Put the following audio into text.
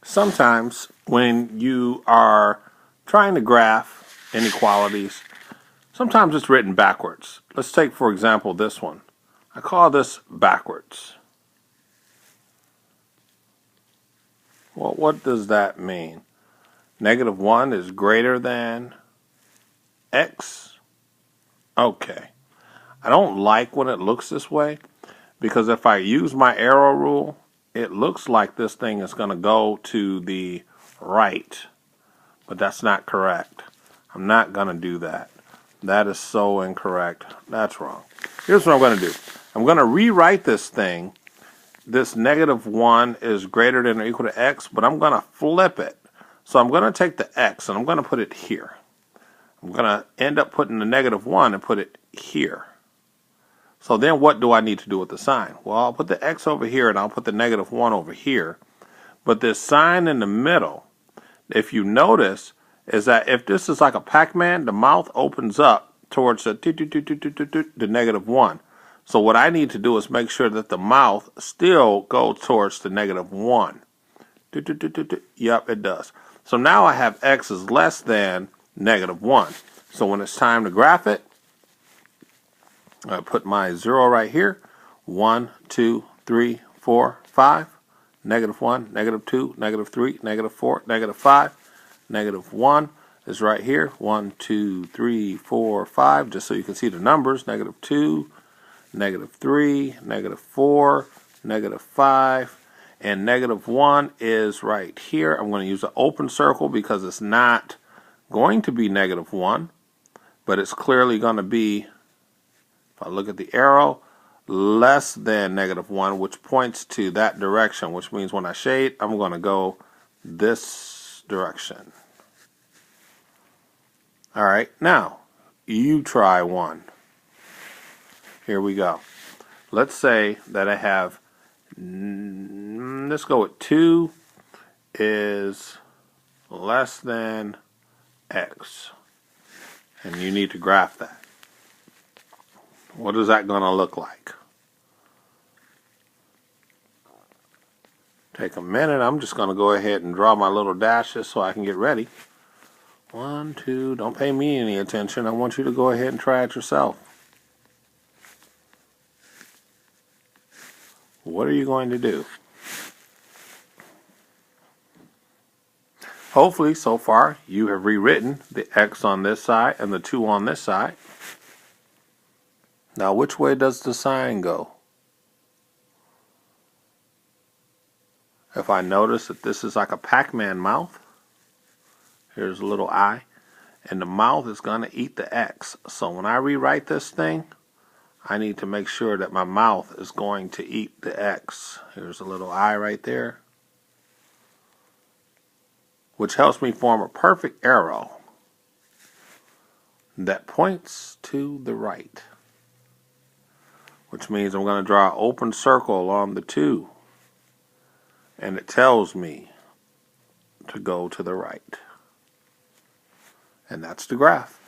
Sometimes when you are trying to graph inequalities, sometimes it's written backwards. Let's take, for example, this one. I call this backwards. Well, what does that mean? -1 is greater than x? Okay. I don't like when it looks this way because if I use my arrow rule, it looks like this thing is going to go to the right, but that's not correct. I'm not going to do that. That is so incorrect. That's wrong. Here's what I'm going to do. I'm going to rewrite this thing. This -1 is greater than or equal to x, but I'm going to flip it. So I'm going to take the x and I'm going to put it here. I'm going to end up putting the -1 and put it here. So then what do I need to do with the sign? Well, I'll put the x over here and I'll put the -1 over here. But this sign in the middle, if you notice, is that if this is like a Pac-Man, the mouth opens up towards the -1. So what I need to do is make sure that the mouth still goes towards the -1. Yep, it does. So now I have x is less than -1. So when it's time to graph it, I put my 0 right here. 1, 2, 3, 4, 5. -1, -2, -3, -4, -5. -1 is right here. 1, 2, 3, 4, 5. Just so you can see the numbers. -2, -3, -4, -5. And -1 is right here. I'm going to use an open circle because it's not going to be -1, but it's clearly going to be, if I look at the arrow, less than -1, which points to that direction, which means when I shade, I'm going to go this direction. All right, now you try one. Here we go. Let's say that I have, let's go with 2 is less than x. And you need to graph that. What is that going to look like? Take a minute. I'm just going to go ahead and draw my little dashes so I can get ready. 1, 2. Don't pay me any attention. I want you to go ahead and try it yourself. What are you going to do? Hopefully, so far, you have rewritten the x on this side and the 2 on this side. Now, which way does the sign go? If I notice that this is like a Pac-Man mouth, here's a little eye, and the mouth is going to eat the x. So when I rewrite this thing, I need to make sure that my mouth is going to eat the x. Here's a little eye right there, which helps me form a perfect arrow that points to the right, which means I'm going to draw an open circle along the 2, and it tells me to go to the right. And that's the graph.